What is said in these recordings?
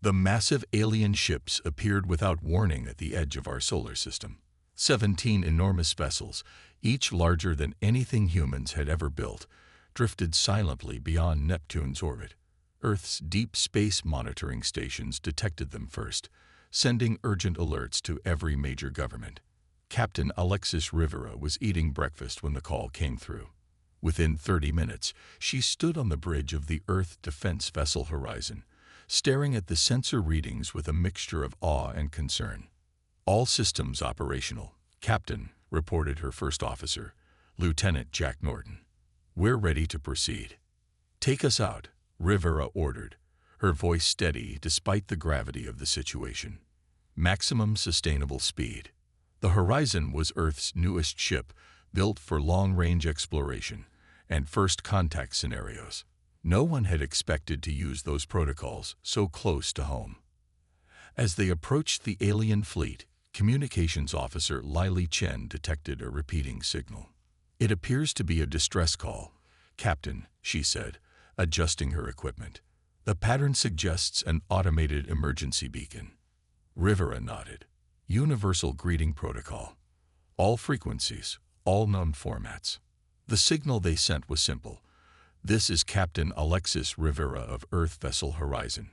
The massive alien ships appeared without warning at the edge of our solar system. 17 enormous vessels, each larger than anything humans had ever built, drifted silently beyond Neptune's orbit. Earth's deep space monitoring stations detected them first, sending urgent alerts to every major government. Captain Alexis Rivera was eating breakfast when the call came through. Within 30 minutes, she stood on the bridge of the Earth defense vessel Horizon, staring at the sensor readings with a mixture of awe and concern. "All systems operational, Captain," reported her first officer, Lieutenant Jack Norton. "We're ready to proceed." "Take us out," Rivera ordered, her voice steady despite the gravity of the situation. Maximum sustainable speed. The Horizon was Earth's newest ship, built for long-range exploration and first contact scenarios. No one had expected to use those protocols so close to home. As they approached the alien fleet, Communications Officer Lily Chen detected a repeating signal. "It appears to be a distress call, Captain," she said, adjusting her equipment. "The pattern suggests an automated emergency beacon." Rivera nodded. "Universal greeting protocol. All frequencies, all known formats." The signal they sent was simple. "This is Captain Alexis Rivera of Earth Vessel Horizon.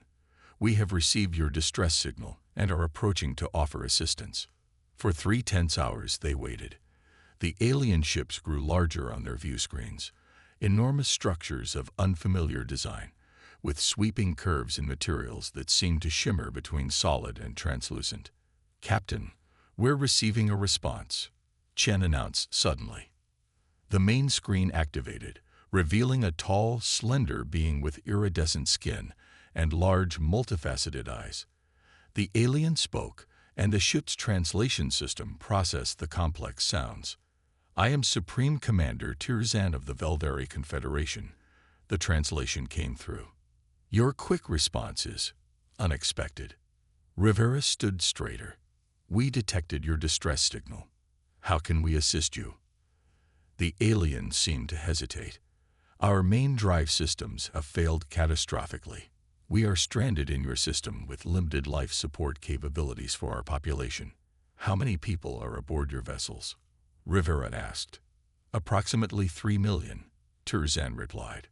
We have received your distress signal and are approaching to offer assistance." For 3 tense hours they waited. The alien ships grew larger on their view screens, enormous structures of unfamiliar design, with sweeping curves and materials that seemed to shimmer between solid and translucent. "Captain, we're receiving a response," Chen announced suddenly. The main screen activated, revealing a tall, slender being with iridescent skin and large, multifaceted eyes. The alien spoke, and the ship's translation system processed the complex sounds. "I am Supreme Commander Tirzan of the Veldari Confederation," the translation came through. "Your quick response is unexpected." Rivera stood straighter. "We detected your distress signal. How can we assist you?" The alien seemed to hesitate. "Our main drive systems have failed catastrophically. We are stranded in your system with limited life support capabilities for our population." "How many people are aboard your vessels?" Rivera asked. "Approximately 3 million, Tirzan replied.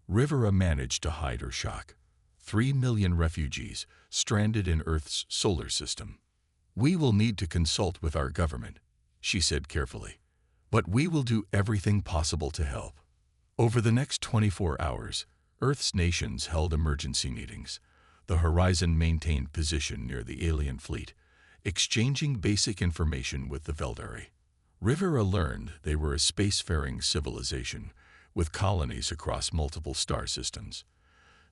Rivera managed to hide her shock. 3 million refugees stranded in Earth's solar system. "We will need to consult with our government," she said carefully. "But we will do everything possible to help." Over the next 24 hours, Earth's nations held emergency meetings. The Horizon maintained position near the alien fleet, exchanging basic information with the Veldari. Rivera learned they were a spacefaring civilization with colonies across multiple star systems.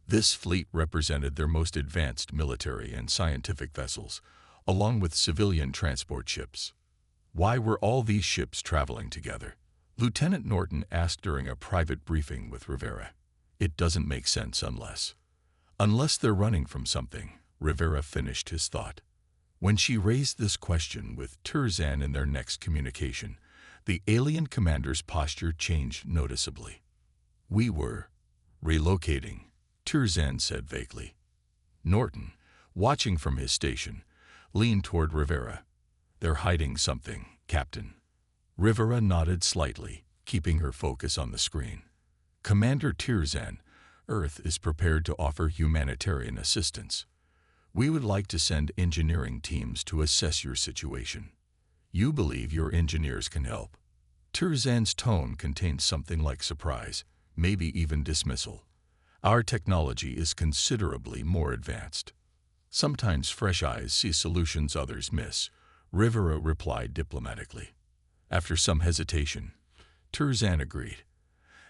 This fleet represented their most advanced military and scientific vessels, along with civilian transport ships. Why were all these ships traveling together? Lieutenant Norton asked during a private briefing with Rivera. "It doesn't make sense unless they're running from something," Rivera finished his thought. When she raised this question with Tirzan in their next communication, the alien commander's posture changed noticeably. "We were relocating," Tirzan said vaguely. Norton, watching from his station, leaned toward Rivera. "They're hiding something, Captain." Rivera nodded slightly, keeping her focus on the screen. "Commander Tirzan, Earth is prepared to offer humanitarian assistance. We would like to send engineering teams to assess your situation. You believe your engineers can help." Tirzan's tone contained something like surprise, maybe even dismissal. "Our technology is considerably more advanced." "Sometimes fresh eyes see solutions others miss," Rivera replied diplomatically. After some hesitation, Tirzan agreed.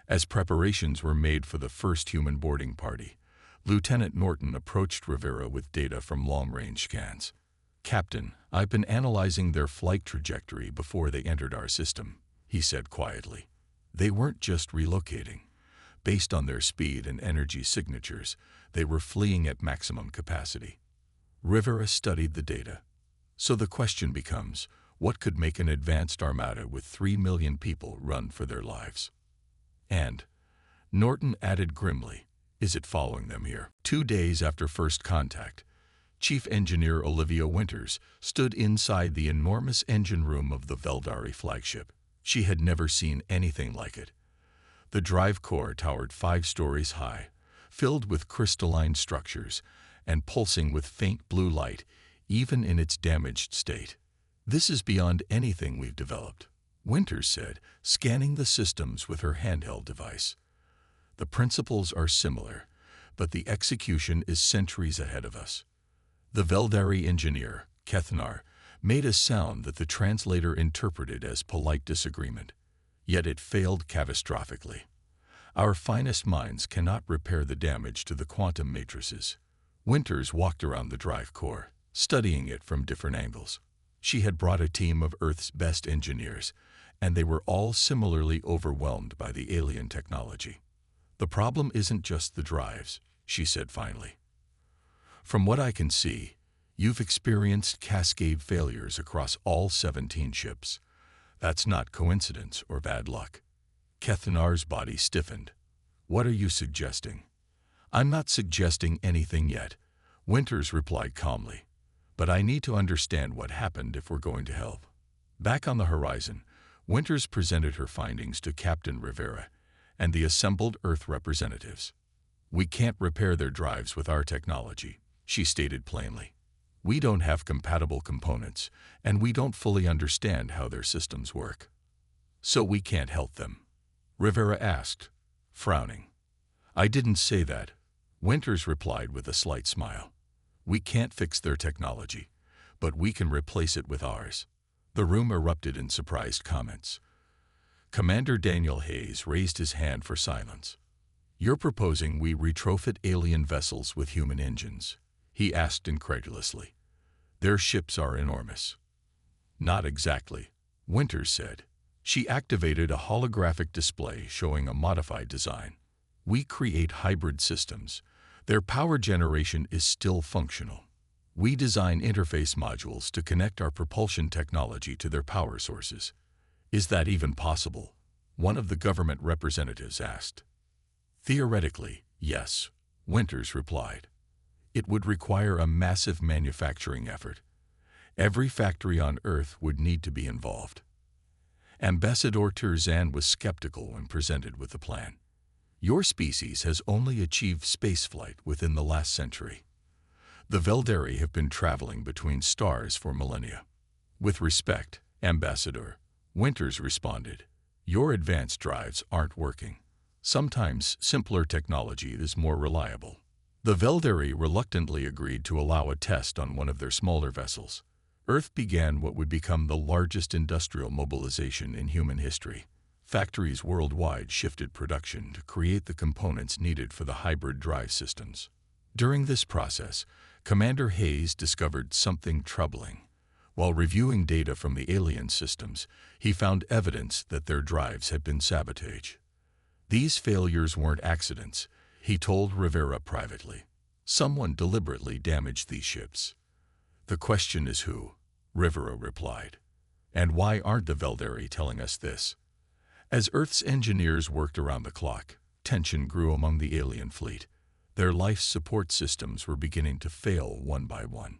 As preparations were made for the first human boarding party, Lieutenant Norton approached Rivera with data from long-range scans. "Captain, I've been analyzing their flight trajectory before they entered our system," he said quietly. "They weren't just relocating. Based on their speed and energy signatures, they were fleeing at maximum capacity." Rivera studied the data. "So the question becomes, what could make an advanced armada with 3 million people run for their lives?" And, Norton added grimly, "Is it following them here?" 2 days after first contact, Chief Engineer Olivia Winters stood inside the enormous engine room of the Veldari flagship. She had never seen anything like it. The drive core towered 5 stories high, filled with crystalline structures and pulsing with faint blue light, even in its damaged state. "This is beyond anything we've developed," Winters said, scanning the systems with her handheld device. "The principles are similar, but the execution is centuries ahead of us." The Veldari engineer, Kethnar, made a sound that the translator interpreted as polite disagreement, yet it failed catastrophically. "Our finest minds cannot repair the damage to the quantum matrices." Winters walked around the drive core, studying it from different angles. She had brought a team of Earth's best engineers, and they were all similarly overwhelmed by the alien technology. "The problem isn't just the drives," she said finally. "From what I can see, you've experienced cascade failures across all 17 ships. That's not coincidence or bad luck." Kethnar's body stiffened. "What are you suggesting?" "I'm not suggesting anything yet," Winters replied calmly. "But I need to understand what happened if we're going to help." Back on the horizon, Winters presented her findings to Captain Rivera and the assembled Earth representatives. "We can't repair their drives with our technology," she stated plainly. "We don't have compatible components, and we don't fully understand how their systems work." "So we can't help them?" Rivera asked, frowning. "I didn't say that," Winters replied with a slight smile. "We can't fix their technology, but we can replace it with ours." The room erupted in surprised comments. Commander Daniel Hayes raised his hand for silence. "You're proposing we retrofit alien vessels with human engines?" he asked incredulously. "Their ships are enormous." "Not exactly," Winters said. She activated a holographic display showing a modified design. "We create hybrid systems. Their power generation is still functional. We design interface modules to connect our propulsion technology to their power sources." "Is that even possible?" one of the government representatives asked. "Theoretically, yes," Winters replied. "It would require a massive manufacturing effort. Every factory on Earth would need to be involved." Ambassador Terzan was skeptical when presented with the plan. "Your species has only achieved spaceflight within the last century. The Veldari have been traveling between stars for millennia." "With respect, Ambassador," Winters responded, "your advanced drives aren't working. Sometimes simpler technology is more reliable." The Veldari reluctantly agreed to allow a test on one of their smaller vessels. Earth began what would become the largest industrial mobilization in human history. Factories worldwide shifted production to create the components needed for the hybrid drive systems. During this process, Commander Hayes discovered something troubling. While reviewing data from the alien systems, he found evidence that their drives had been sabotaged. "These failures weren't accidents," he told Rivera privately. "Someone deliberately damaged these ships." "The question is who," Rivera replied. "And why aren't the Veldari telling us this?" As Earth's engineers worked around the clock, tension grew among the alien fleet. Their life support systems were beginning to fail one by one.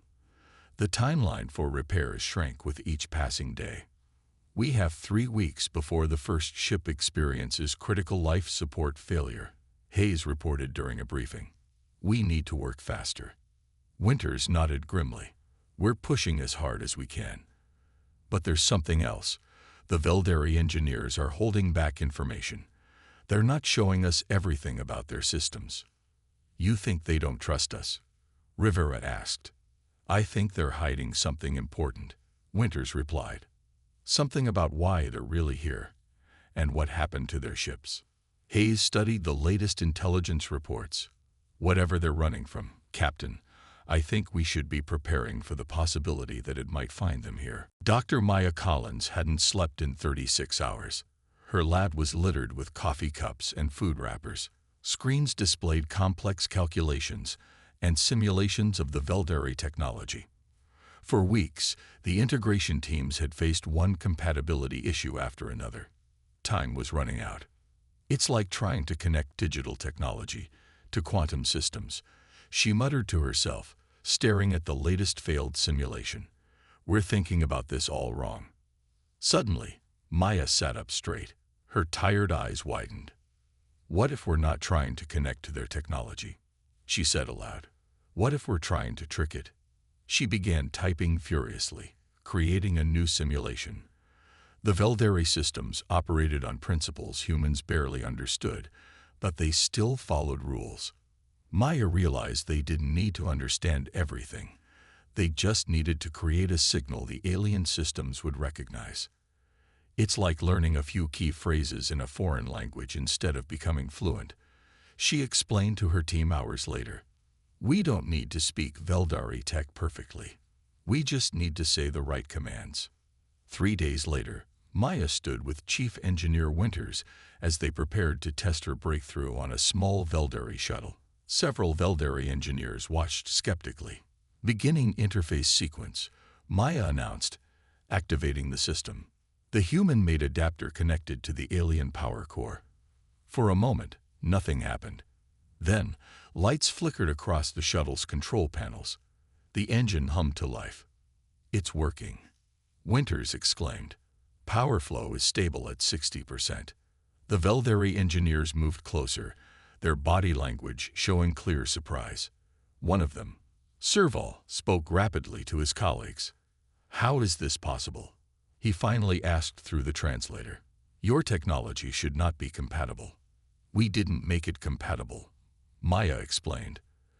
The timeline for repairs shrank with each passing day. "We have 3 weeks before the first ship experiences critical life support failure," Hayes reported during a briefing. "We need to work faster." Winters nodded grimly. "We're pushing as hard as we can. But there's something else. The Veldari engineers are holding back information. They're not showing us everything about their systems." "You think they don't trust us?" Rivera asked. "I think they're hiding something important," Winters replied. "Something about why they're really here, and what happened to their ships." Hayes studied the latest intelligence reports. "Whatever they're running from, Captain, I think we should be preparing for the possibility that it might find them here." Dr. Maya Collins hadn't slept in 36 hours. Her lab was littered with coffee cups and food wrappers. Screens displayed complex calculations and simulations of the Veldari technology. For weeks, the integration teams had faced one compatibility issue after another. Time was running out. "It's like trying to connect digital technology to quantum systems," she muttered to herself, staring at the latest failed simulation. "We're thinking about this all wrong." Suddenly, Maya sat up straight. Her tired eyes widened. "What if we're not trying to connect to their technology?" she said aloud. "What if we're trying to trick it?" She began typing furiously, creating a new simulation. The Velderi systems operated on principles humans barely understood, but they still followed rules. Maya realized they didn't need to understand everything. They just needed to create a signal the alien systems would recognize. It's like learning a few key phrases in a foreign language instead of becoming fluent, she explained to her team hours later. "We don't need to speak Veldari tech perfectly. We just need to say the right commands." 3 days later, Maya stood with Chief Engineer Winters as they prepared to test her breakthrough on a small Velderi shuttle. Several Velderi engineers watched skeptically. "Beginning interface sequence," Maya announced, activating the system. The human-made adapter connected to the alien power core. For a moment, nothing happened. Then, lights flickered across the shuttle's control panels. The engine hummed to life. "It's working," Winters exclaimed. "Power flow is stable at 60%. The Velderi engineers moved closer, their body language showing clear surprise. One of them, Serval, spoke rapidly to his colleagues. "How is this possible?" he finally asked through the translator. "Your technology should not be compatible." "We didn't make it compatible," Maya explained.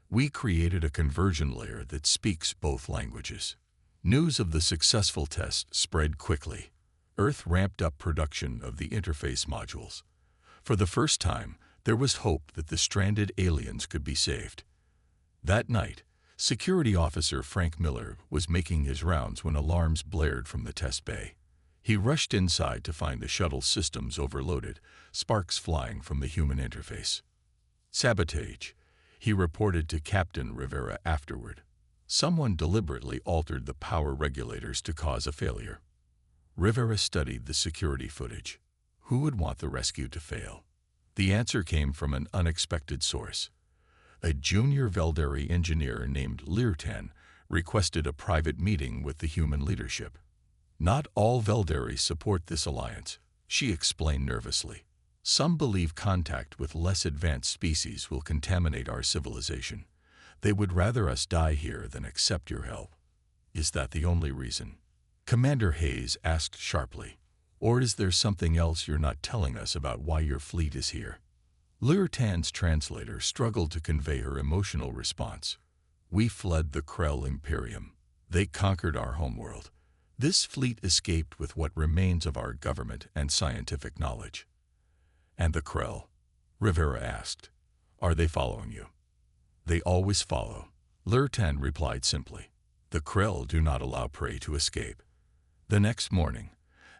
"We created a conversion layer that speaks both languages." News of the successful test spread quickly. Earth ramped up production of the interface modules. For the first time, there was hope that the stranded aliens could be saved. That night, Security Officer Frank Miller was making his rounds when alarms blared from the test bay. He rushed inside to find the shuttle systems overloaded, sparks flying from the human interface. "Sabotage," he reported to Captain Rivera afterward. "Someone deliberately altered the power regulators to cause a failure." Rivera studied the security footage. Who would want the rescue to fail? The answer came from an unexpected source. A junior Velderi engineer named Lirtan requested a private meeting with the human leadership. "Not all Velderi support this alliance," she explained nervously. "Some believe contact with less advanced species will contaminate our civilization. They would rather us die here than accept your help." "Is that the only reason?" Commander Hayes asked sharply. "Or is there something else you're not telling us about why your fleet is here?" Lirtan's translator struggled to convey her emotional response. "We fled the Krell Imperium. They conquered our homeworld. This fleet escaped with what remains of our government and scientific knowledge." "And the Krell?" Rivera asked. "Are they following you?" "They always follow," Lirtan replied simply. "The Krell do not allow prey to escape." The next morning,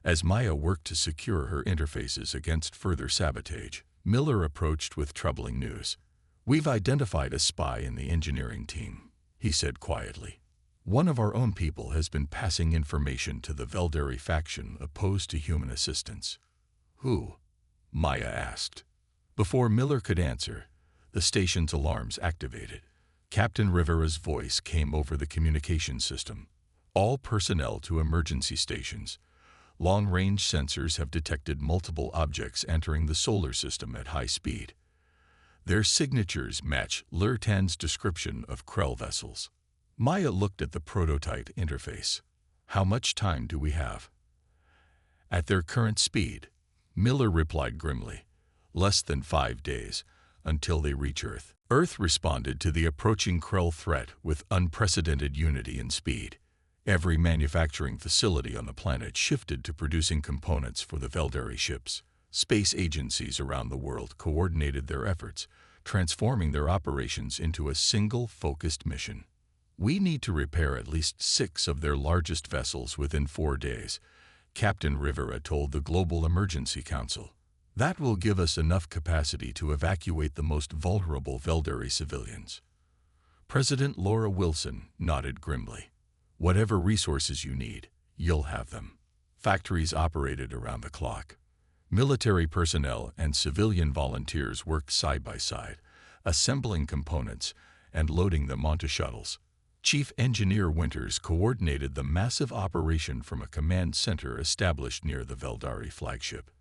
as Maya worked to secure her interfaces against further sabotage, Miller approached with troubling news. "We've identified a spy in the engineering team," he said quietly. "One of our own people has been passing information to the Velderi faction opposed to human assistance." "Who?" Maya asked. Before Miller could answer, the station's alarms activated. Captain Rivera's voice came over the communication system. "All personnel to emergency stations. Long-range sensors have detected multiple objects entering the solar system at high speed. Their signatures match Lirtan's description of Krell vessels." Maya looked at the prototype interface. "How much time do we have?" "At their current speed," Miller replied grimly, "less than 5 days, until they reach Earth." Earth responded to the approaching Krell threat with unprecedented unity and speed. Every manufacturing facility on the planet shifted to producing components for the Velderi ships. Space agencies around the world coordinated their efforts, transforming their operations into a single focused mission. "We need to repair at least 6 of their largest vessels within 4 days," Captain Rivera told the Global Emergency Council. "That will give us enough capacity to evacuate the most vulnerable Velderi civilians." President Laura Wilson nodded grimly. "Whatever resources you need, you'll have them." Factories operated around the clock. Military personnel and civilian volunteers worked side by side, assembling components and loading them onto shuttles. Chief Engineer Winters coordinated the massive operation from a command center established near the Veldari flagship.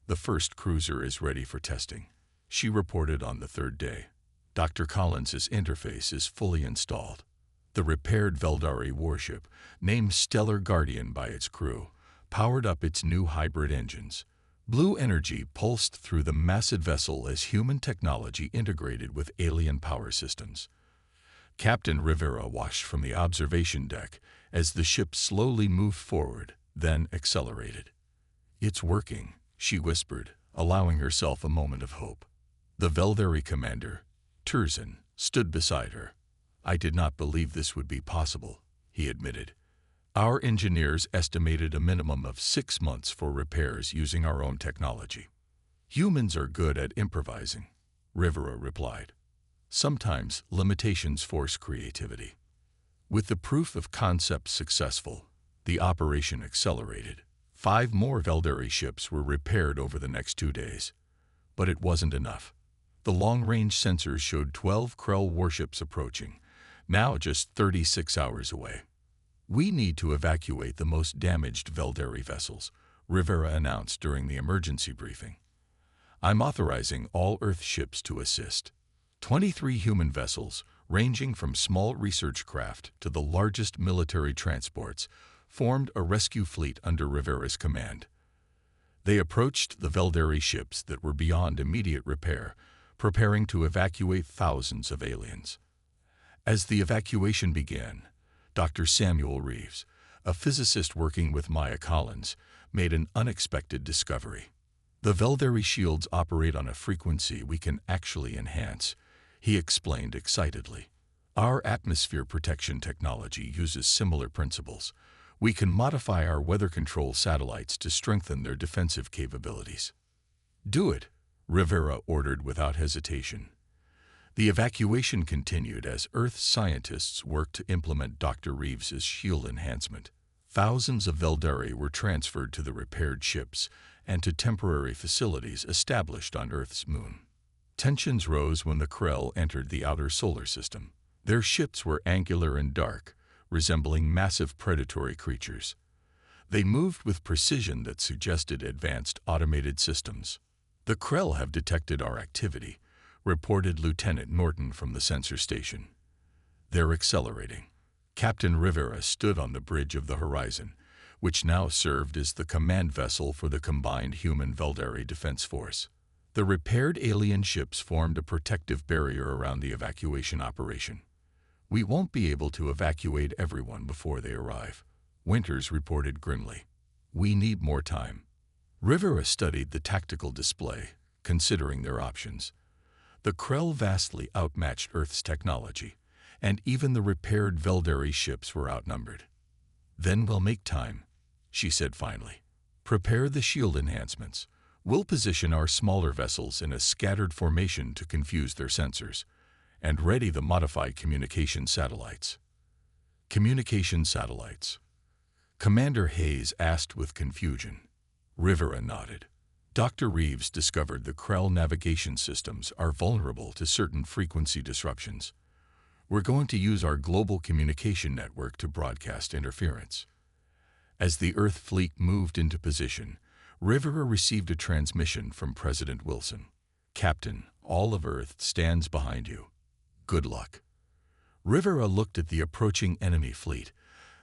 "The first cruiser is ready for testing," she reported on the third day. "Dr. Collins's interface is fully installed." The repaired Veldari warship, named Stellar Guardian by its crew, powered up its new hybrid engines. Blue energy pulsed through the massive vessel as human technology integrated with alien power systems. Captain Rivera watched from the observation deck as the ship slowly moved forward, then accelerated. "It's working," she whispered, allowing herself a moment of hope. The Veldari commander, Turzin, stood beside her. "I did not believe this would be possible," he admitted. "Our engineers estimated a minimum of 6 months for repairs using our own technology." "Humans are good at improvising," Rivera replied. "Sometimes limitations force creativity." With the proof of concept successful, the operation accelerated. 5 more Veldari ships were repaired over the next 2 days. But it wasn't enough. The long-range sensors showed 12 Krell warships approaching, now just 36 hours away. "We need to evacuate the most damaged Veldari vessels," Rivera announced during the emergency briefing. "I'm authorizing all Earth ships to assist." 23 human vessels, ranging from small research craft to the largest military transports, formed a rescue fleet under Rivera's command. They approached the Veldari ships that were beyond immediate repair, preparing to evacuate thousands of aliens. As the evacuation began, Dr. Samuel Reeves, a physicist working with Maya Collins, made an unexpected discovery. "The Veldari shields operate on a frequency we can actually enhance," he explained excitedly. "Our atmosphere protection technology uses similar principles. We can modify our weather control satellites to strengthen their defensive capabilities." "Do it," Rivera ordered without hesitation. The evacuation continued as Earth scientists worked to implement Dr. Reeves's shield enhancement. Thousands of Veldari were transferred to the repaired ships and to temporary facilities established on Earth's moon. Tensions rose when the Krell entered the outer solar system. Their ships were angular and dark, resembling massive predatory creatures. They moved with precision that suggested advanced automated systems. "The Krell have detected our activity," reported Lieutenant Norton from the sensor station. "They're accelerating." Captain Rivera stood on the bridge of the Horizon, which now served as the command vessel for the combined human Veldari defense force. The repaired alien ships formed a protective barrier around the evacuation operation. "We won't be able to evacuate everyone before they arrive," Winters reported grimly. "We need more time." Rivera studied the tactical display, considering their options. The Krell vastly outmatched Earth's technology, and even the repaired Veldari ships were outnumbered. "Then we'll make time," she said finally. "Prepare the shield enhancements. We'll position our smaller vessels in a scattered formation to confuse their sensors, and ready the modified communication satellites." "Communication satellites?" Commander Hayes asked with confusion. Rivera nodded. "Dr. Reeves discovered the Krell navigation systems are vulnerable to certain frequency disruptions. We're going to use our global communication network to broadcast interference." As the Earth fleet moved into position, Rivera received a transmission from President Wilson. "Captain, all of Earth stands behind you. Good luck." Rivera looked at the approaching enemy fleet,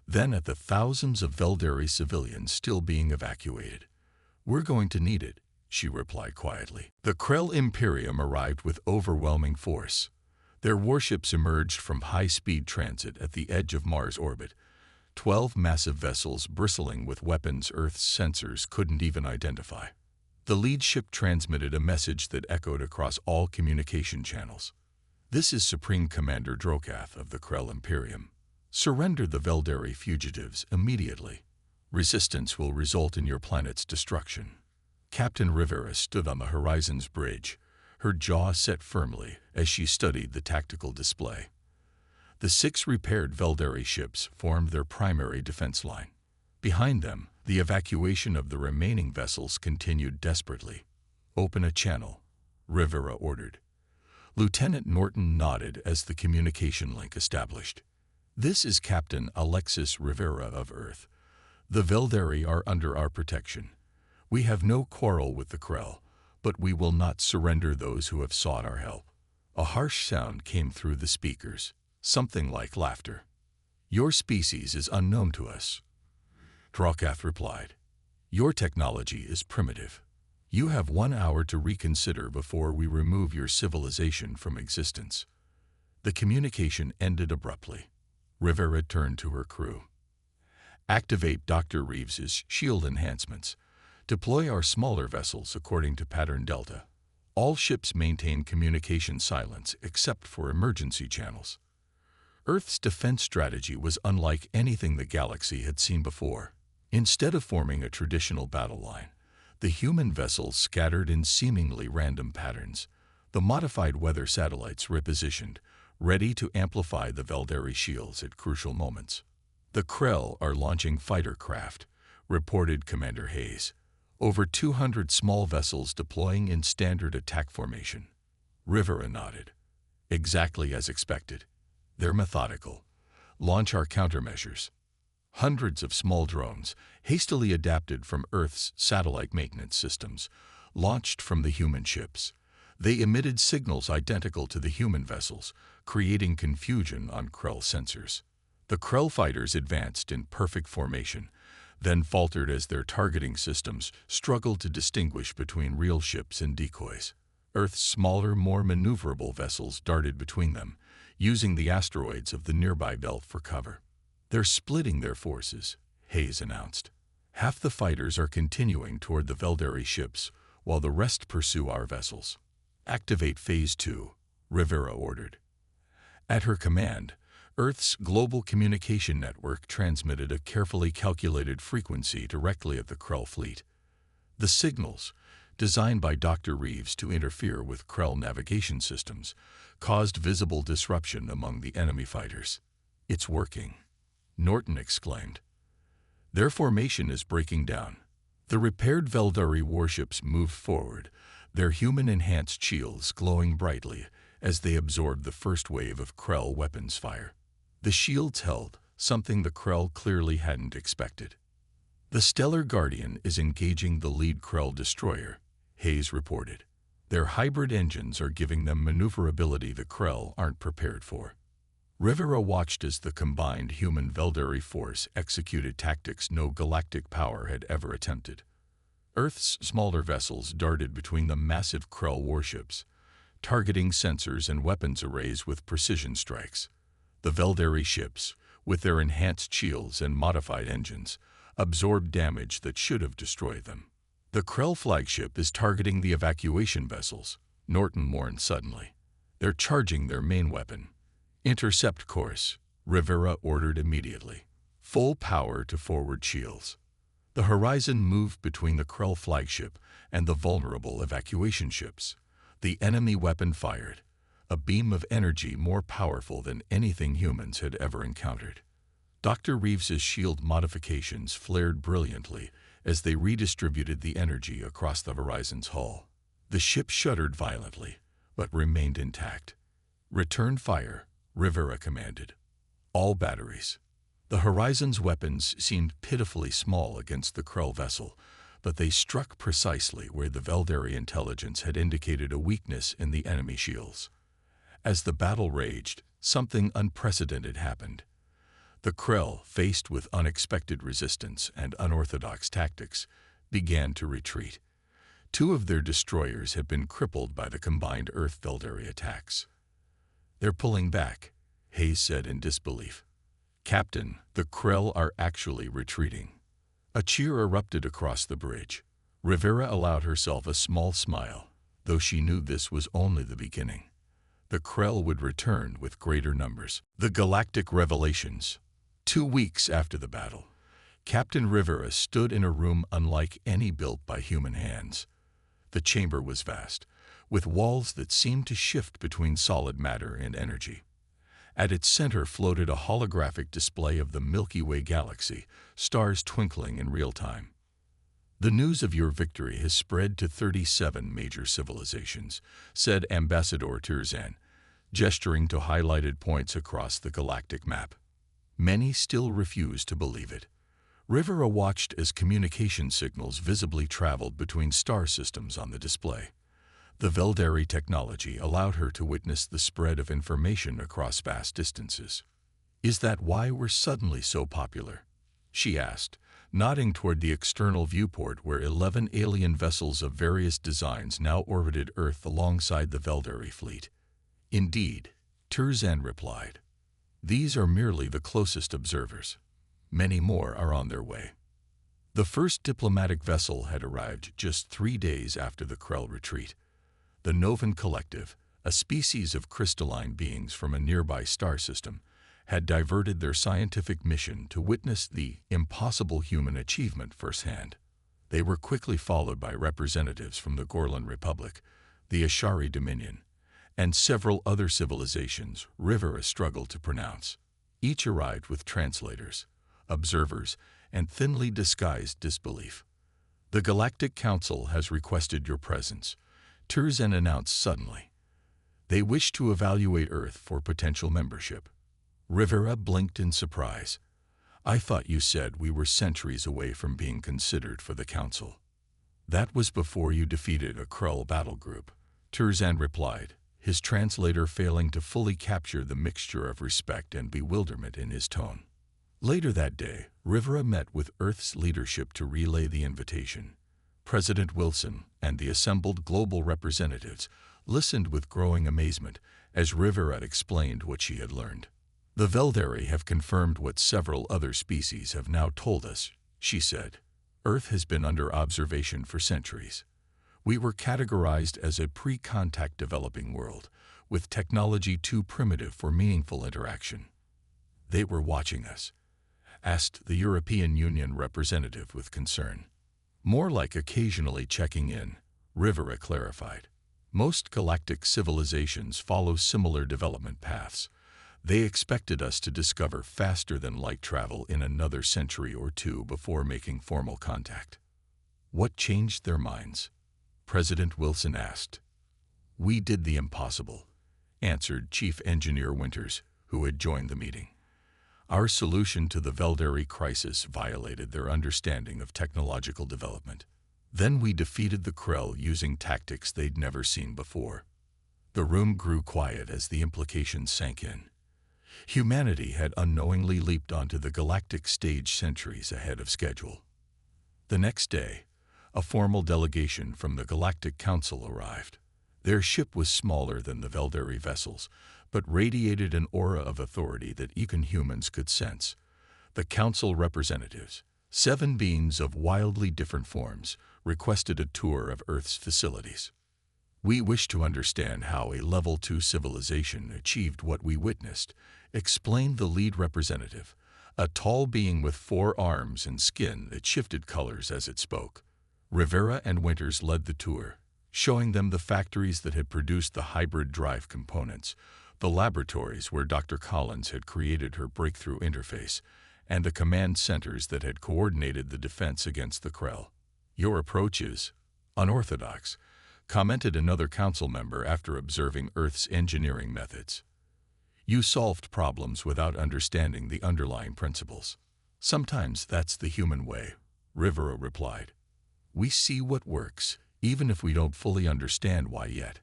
then at the thousands of Veldari civilians still being evacuated. "We're going to need it," she replied quietly. The Krell Imperium arrived with overwhelming force. Their warships emerged from high-speed transit at the edge of Mars' orbit, 12 massive vessels bristling with weapons Earth's sensors couldn't even identify. The lead ship transmitted a message that echoed across all communication channels. "This is Supreme Commander Drokath of the Krell Imperium. Surrender the Veldari fugitives immediately. Resistance will result in your planet's destruction." Captain Rivera stood on the Horizon's bridge, her jaw set firmly as she studied the tactical display. The 6 repaired Veldari ships formed their primary defense line. Behind them, the evacuation of the remaining vessels continued desperately. "Open a channel," Rivera ordered. Lieutenant Norton nodded as the communication link established. This is Captain Alexis Rivera of Earth. The Veldari are under our protection. We have no quarrel with the Krell, but we will not surrender those who have sought our help." A harsh sound came through the speakers, something like laughter. "Your species is unknown to us," Drokath replied. "Your technology is primitive. You have 1 hour to reconsider before we remove your civilization from existence." The communication ended abruptly. Rivera turned to her crew. "Activate Dr. Reeves's shield enhancements. Deploy our smaller vessels according to Pattern Delta. All ships maintain communication silence except for emergency channels." Earth's defense strategy was unlike anything the galaxy had seen before. Instead of forming a traditional battle line, the human vessels scattered in seemingly random patterns. The modified weather satellites repositioned, ready to amplify the Veldari shields at crucial moments. "The Krell are launching fighter craft," reported Commander Hayes. "Over 200 small vessels deploying in standard attack formation." Rivera nodded. "Exactly as expected. They're methodical. Launch our countermeasures." Hundreds of small drones, hastily adapted from Earth's satellite maintenance systems, launched from the human ships. They emitted signals identical to the human vessels, creating confusion on Krell sensors. The Krell fighters advanced in perfect formation, then faltered as their targeting systems struggled to distinguish between real ships and decoys. Earth's smaller, more maneuverable vessels darted between them, using the asteroids of the nearby belt for cover. "They're splitting their forces," Hayes announced. "Half the fighters are continuing toward the Veldari ships, while the rest pursue our vessels." "Activate Phase 2, Rivera ordered. At her command, Earth's global communication network transmitted a carefully calculated frequency directly at the Krell fleet. The signals, designed by Dr. Reeves to interfere with Krell navigation systems, caused visible disruption among the enemy fighters. "It's working," Norton exclaimed. "Their formation is breaking down." The repaired Veldari warships moved forward, their human-enhanced shields glowing brightly as they absorbed the first wave of Krell weapons fire. The shields held, something the Krell clearly hadn't expected. "The Stellar Guardian is engaging the lead Krell destroyer," Hayes reported. "Their hybrid engines are giving them maneuverability the Krell aren't prepared for." Rivera watched as the combined human Veldari force executed tactics no galactic power had ever attempted. Earth's smaller vessels darted between the massive Krell warships, targeting sensors and weapons arrays with precision strikes. The Veldari ships, with their enhanced shields and modified engines, absorbed damage that should have destroyed them. "The Krell flagship is targeting the evacuation vessels," Norton warned suddenly. "They're charging their main weapon." "Intercept course," Rivera ordered immediately. "Full power to forward shields." The horizon moved between the Krell flagship and the vulnerable evacuation ships. The enemy weapon fired, a beam of energy more powerful than anything humans had ever encountered. Dr. Reeves's shield modifications flared brilliantly as they redistributed the energy across the horizon's hull. The ship shuddered violently, but remained intact. "Return fire," Rivera commanded. "All batteries." The horizon's weapons seemed pitifully small against the Krell vessel, but they struck precisely where the Veldari intelligence had indicated a weakness in the enemy shields. As the battle raged, something unprecedented happened. The Krell, faced with unexpected resistance and unorthodox tactics, began to retreat. 2 of their destroyers had been crippled by the combined Earth-Veldari attacks. "They're pulling back," Hayes said in disbelief. "Captain, the Krell are actually retreating." A cheer erupted across the bridge. Rivera allowed herself a small smile, though she knew this was only the beginning. The Krell would return with greater numbers. The Galactic Revelations. 2 weeks after the battle, Captain Rivera stood in a room unlike any built by human hands. The chamber was vast, with walls that seemed to shift between solid matter and energy. At its center floated a holographic display of the Milky Way galaxy, stars twinkling in real time. "The news of your victory has spread to 37 major civilizations," said Ambassador Tirzan, gesturing to highlighted points across the galactic map. Many still refuse to believe it. Rivera watched as communication signals visibly traveled between star systems on the display. The Veldari technology allowed her to witness the spread of information across vast distances. "Is that why we're suddenly so popular?" she asked, nodding toward the external viewport where 11 alien vessels of various designs now orbited Earth alongside the Veldari fleet. "Indeed," Turzan replied. "These are merely the closest observers. Many more are on their way." The first diplomatic vessel had arrived just 3 days after the Krell retreat. The Novan Collective, a species of crystalline beings from a nearby star system, had diverted their scientific mission to witness the impossible human achievement firsthand. They were quickly followed by representatives from the Gorlan Republic, the Ashari Dominion, and several other civilizations Rivera struggled to pronounce. Each arrived with translators, observers, and thinly disguised disbelief. "The Galactic Council has requested your presence," Turzan announced suddenly. "They wish to evaluate Earth for potential membership." Rivera blinked in surprise. "I thought you said we were centuries away from being considered for the Council." "That was before you defeated a Krull battle group," Turzan replied, his translator failing to fully capture the mixture of respect and bewilderment in his tone. Later that day, Rivera met with Earth's leadership to relay the invitation. President Wilson and the assembled global representatives listened with growing amazement as Rivera explained what she had learned. "The Veldari have confirmed what several other species have now told us," she said. "Earth has been under observation for centuries. We were categorized as a pre-contact developing world, with technology too primitive for meaningful interaction." "They were watching us?" asked the European Union representative with concern. "More like occasionally checking in," Rivera clarified. "Most galactic civilizations follow similar development paths. They expected us to discover faster-than-light travel in another century or two before making formal contact." "What changed their minds?" President Wilson asked. "We did the impossible," answered Chief Engineer Winters, who had joined the meeting. "Our solution to the Veldari crisis violated their understanding of technological development. Then we defeated the Krell using tactics they'd never seen before." The room grew quiet as the implications sank in. Humanity had unknowingly leaped onto the galactic stage centuries ahead of schedule. The next day, a formal delegation from the Galactic Council arrived. Their ship was smaller than the Veldari vessels, but radiated an aura of authority that even humans could sense. The Council representatives, 7 beings of wildly different forms, requested a tour of Earth's facilities. "We wish to understand how a Level 2 civilization achieved what we witnessed," explained the lead representative, a tall being with 4 arms and skin that shifted colors as it spoke. Rivera and Winters led the tour, showing them the factories that had produced the hybrid drive components, the laboratories where Dr. Collins had created her breakthrough interface, and the command centers that had coordinated the defense against the Krell. "Your approach is unorthodox," commented another council member after observing Earth's engineering methods. "You solved problems without understanding the underlying principles." "Sometimes that's the human way," Rivera replied. "We see what works, even if we don't fully understand why yet."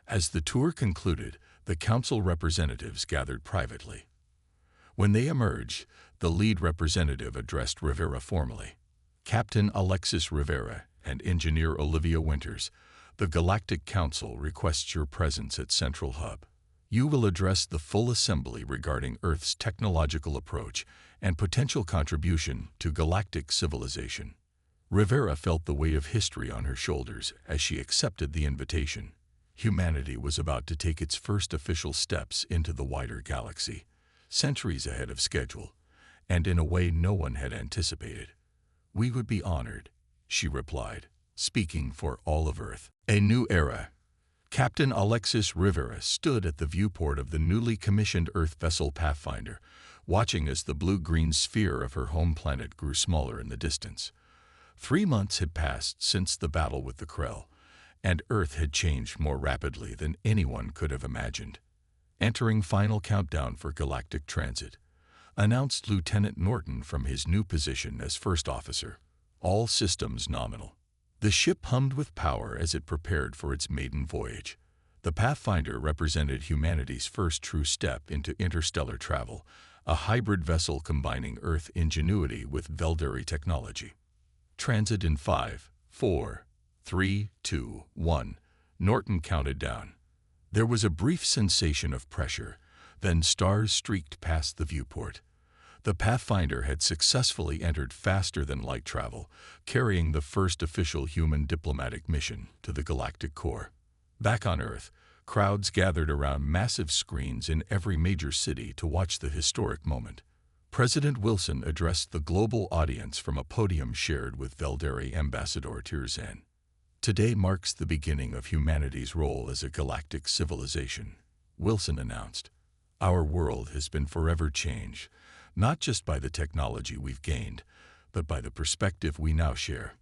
As the tour concluded, the council representatives gathered privately. When they emerged, the lead representative addressed Rivera formally. "Captain Alexis Rivera and Engineer Olivia Winters, the Galactic Council requests your presence at Central Hub. You will address the full assembly regarding Earth's technological approach and potential contribution to galactic civilization." Rivera felt the weight of history on her shoulders as she accepted the invitation. Humanity was about to take its first official steps into the wider galaxy, centuries ahead of schedule, and in a way no one had anticipated. "We would be honored," she replied, speaking for all of Earth. A new era. Captain Alexis Rivera stood at the viewport of the newly commissioned Earth vessel Pathfinder, watching as the blue-green sphere of her home planet grew smaller in the distance. 3 months had passed since the battle with the Krell, and Earth had changed more rapidly than anyone could have imagined. Entering final countdown for galactic transit, announced Lieutenant Norton from his new position as first officer. All systems nominal. The ship hummed with power as it prepared for its maiden voyage. The Pathfinder represented humanity's first true step into interstellar travel, a hybrid vessel combining Earth ingenuity with Velderi technology. Transit in 5, 4, 3, 2, 1. Norton counted down. There was a brief sensation of pressure, then stars streaked past the viewport. The Pathfinder had successfully entered faster-than-light travel, carrying the first official human diplomatic mission to the galactic core. Back on Earth, crowds gathered around massive screens in every major city to watch the historic moment. President Wilson addressed the global audience from a podium shared with Velderi Ambassador Tirzan. Today marks the beginning of humanity's role as a galactic civilization, Wilson announced. Our world has been forever changed, not just by the technology we've gained, but by the perspective we now share.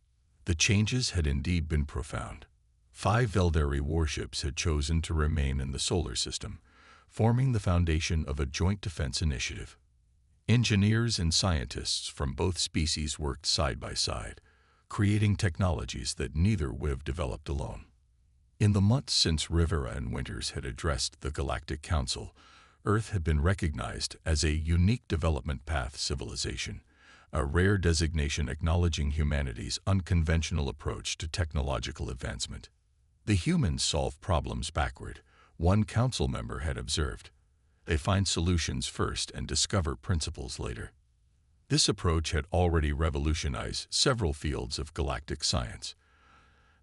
The changes had indeed been profound. 5 Velderi warships had chosen to remain in the solar system, forming the foundation of a joint defense initiative. Engineers and scientists from both species worked side by side, creating technologies that neither would have developed alone. In the months since Rivera and Winters had addressed the Galactic Council, Earth had been recognized as a unique development path civilization, a rare designation acknowledging humanity's unconventional approach to technological advancement. The humans solve problems backward, one council member had observed. They find solutions first and discover principles later. This approach had already revolutionized several fields of galactic science.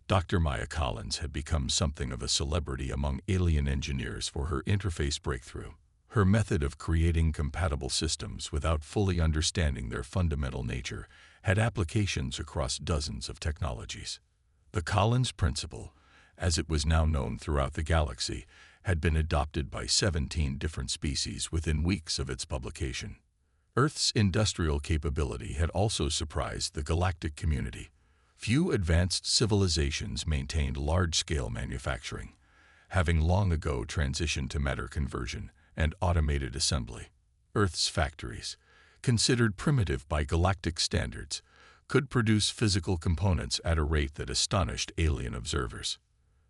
Dr. Maya Collins had become something of a celebrity among alien engineers for her interface breakthrough. Her method of creating compatible systems without fully understanding their fundamental nature had applications across dozens of technologies. The Collins principle, as it was now known throughout the galaxy, had been adopted by 17 different species within weeks of its publication. Earth's industrial capability had also surprised the galactic community. Few advanced civilizations maintained large-scale manufacturing, having long ago transitioned to matter conversion and automated assembly. Earth's factories, considered primitive by galactic standards, could produce physical components at a rate that astonished alien observers.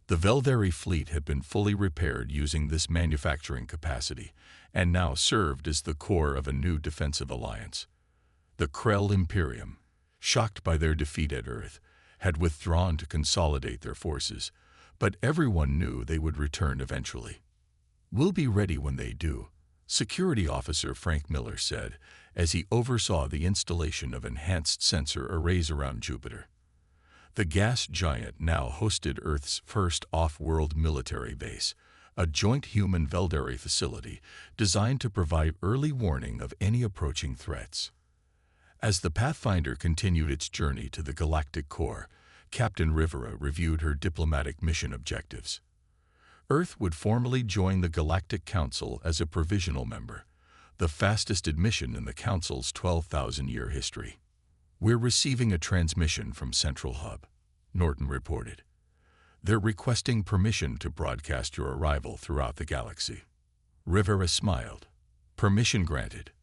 The Velderi fleet had been fully repaired using this manufacturing capacity, and now served as the core of a new defensive alliance. The Krell Imperium, shocked by their defeat at Earth, had withdrawn to consolidate their forces, but everyone knew they would return eventually. "We'll be ready when they do," Security Officer Frank Miller said as he oversaw the installation of enhanced sensor arrays around Jupiter. The gas giant now hosted Earth's first off-world military base, a joint human Velderi facility designed to provide early warning of any approaching threats. As the Pathfinder continued its journey to the galactic core, Captain Rivera reviewed her diplomatic mission objectives. Earth would formally join the Galactic Council as a provisional member, the fastest admission in the Council's 12,000-year history. "We're receiving a transmission from Central Hub," Norton reported. "They're requesting permission to broadcast your arrival throughout the galaxy." Rivera smiled. Permission granted.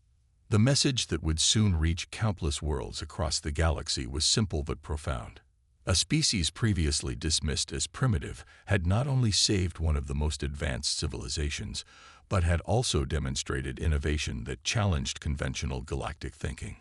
The message that would soon reach countless worlds across the galaxy was simple but profound. A species previously dismissed as primitive had not only saved one of the most advanced civilizations, but had also demonstrated innovation that challenged conventional galactic thinking.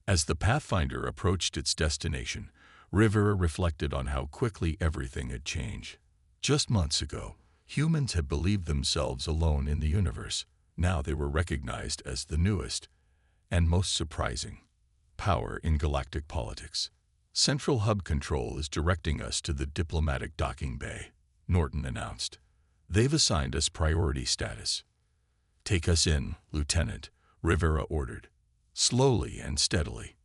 As the Pathfinder approached its destination, Rivera reflected on how quickly everything had changed. Just months ago, humans had believed themselves alone in the universe. Now they were recognized as the newest and most surprising power in galactic politics. "Central Hub Control is directing us to the diplomatic docking bay," Norton announced. "They've assigned us priority status." "Take us in, Lieutenant," Rivera ordered, slowly and steadily.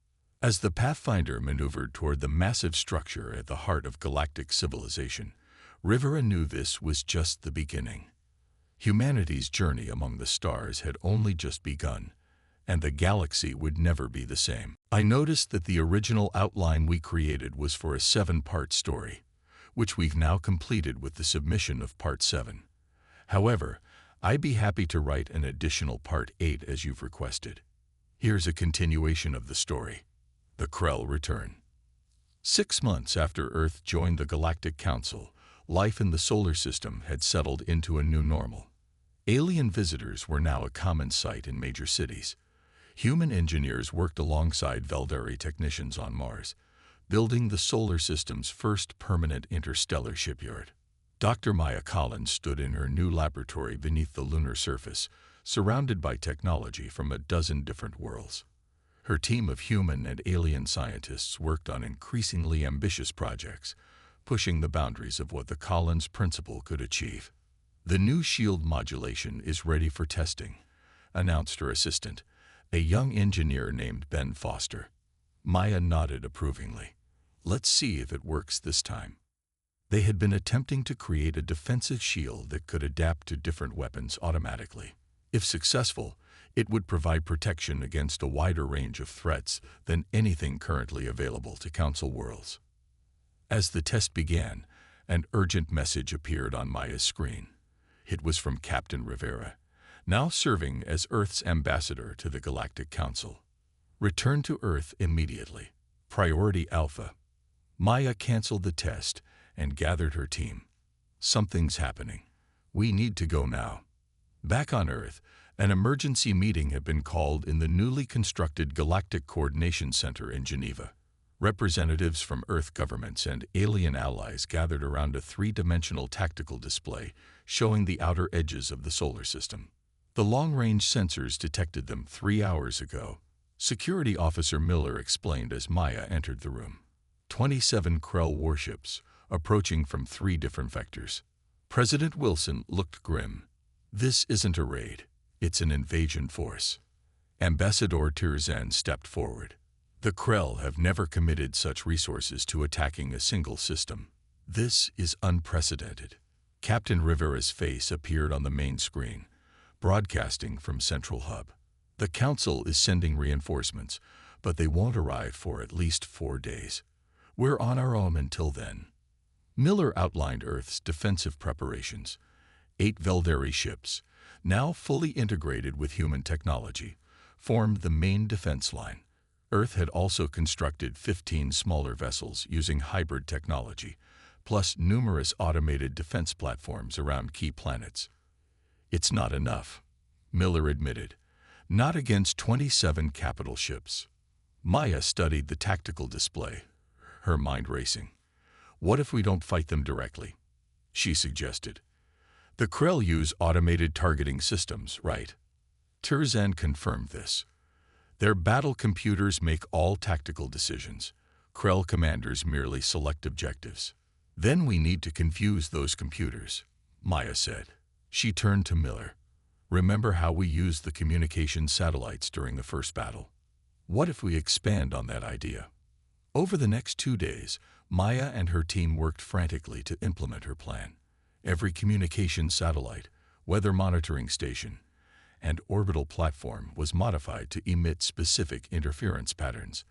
As the Pathfinder maneuvered toward the massive structure at the heart of galactic civilization, Rivera knew this was just the beginning. Humanity's journey among the stars had only just begun, and the galaxy would never be the same. "I noticed that the original outline we created was for a 7-part story, which we've now completed with the submission of Part 7. However, I'd be happy to write an additional Part 8 as you've requested. Here's a continuation of the story. The Krell return. 6 months after Earth joined the Galactic Council, life in the solar system had settled into a new normal. Alien visitors were now a common sight in major cities. Human engineers worked alongside Veldari technicians on Mars, building the solar system's first permanent interstellar shipyard. Dr. Maya Collins stood in her new laboratory beneath the lunar surface, surrounded by technology from a dozen different worlds. Her team of human and alien scientists worked on increasingly ambitious projects, pushing the boundaries of what the Collins principle could achieve. "The new shield modulation is ready for testing," announced her assistant, a young engineer named Ben Foster. Maya nodded approvingly. "Let's see if it works this time." They had been attempting to create a defensive shield that could adapt to different weapons automatically. If successful, it would provide protection against a wider range of threats than anything currently available to Council worlds. As the test began, an urgent message appeared on Maya's screen. It was from Captain Rivera, now serving as Earth's ambassador to the Galactic Council. "Return to Earth immediately. Priority Alpha." Maya canceled the test and gathered her team. "Something's happening. We need to go now." Back on Earth, an emergency meeting had been called in the newly constructed Galactic Coordination Center in Geneva. Representatives from Earth governments and alien allies gathered around a three-dimensional tactical display showing the outer edges of the solar system. The long-range sensors detected them 3 hours ago. Security Officer Miller explained as Maya entered the room. 27 Krell warships, approaching from 3 different vectors. President Wilson looked grim. "This isn't a raid. It's an invasion force." Ambassador Tirzan stepped forward. "The Krell have never committed such resources to attacking a single system. This is unprecedented." Captain Rivera's face appeared on the main screen, broadcasting from Central Hub. "The Council is sending reinforcements, but they won't arrive for at least 4 days. We're on our own until then." Miller outlined Earth's defensive preparations. 8 Veldari ships, now fully integrated with human technology, formed the main defense line. Earth had also constructed 15 smaller vessels using hybrid technology, plus numerous automated defense platforms around key planets. "It's not enough," Miller admitted. "Not against 27 capital ships." Maya studied the tactical display, her mind racing. "What if we don't fight them directly?" she suggested. "The Krell use automated targeting systems, right?" Tirzan confirmed this. "Their battle computers make all tactical decisions. Krell commanders merely select objectives." "Then we need to confuse those computers," Maya said. She turned to Miller. "Remember how we used the communication satellites during the first battle? What if we expand on that idea?" Over the next 2 days, Maya and her team worked frantically to implement her plan. Every communication satellite, weather monitoring station, and orbital platform was modified to emit specific interference patterns.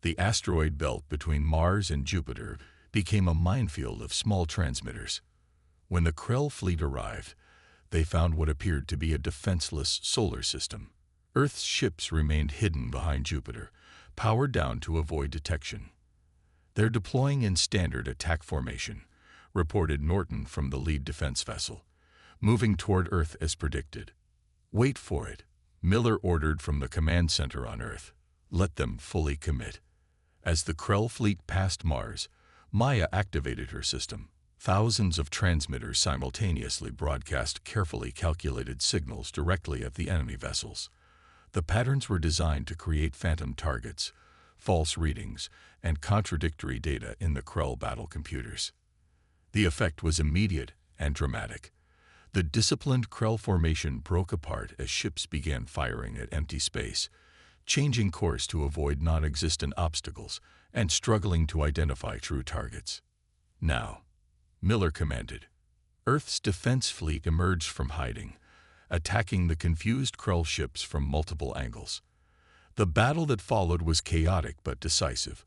The asteroid belt between Mars and Jupiter became a minefield of small transmitters. When the Krell fleet arrived, they found what appeared to be a defenseless solar system. Earth's ships remained hidden behind Jupiter, powered down to avoid detection. "They're deploying in standard attack formation," reported Norton from the lead defense vessel, "moving toward Earth as predicted." "Wait for it," Miller ordered from the command center on Earth. "Let them fully commit." As the Krell fleet passed Mars, Maya activated her system. Thousands of transmitters simultaneously broadcast carefully calculated signals directly at the enemy vessels. The patterns were designed to create phantom targets, false readings, and contradictory data in the Krell battle computers. The effect was immediate and dramatic. The disciplined Krell formation broke apart as ships began firing at empty space, changing course to avoid non-existent obstacles and struggling to identify true targets. "Now," Miller commanded. Earth's defense fleet emerged from hiding, attacking the confused Krell ships from multiple angles. The battle that followed was chaotic but decisive.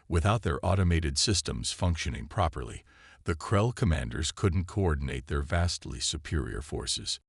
Without their automated systems functioning properly, the Krell commanders couldn't coordinate their vastly superior forces.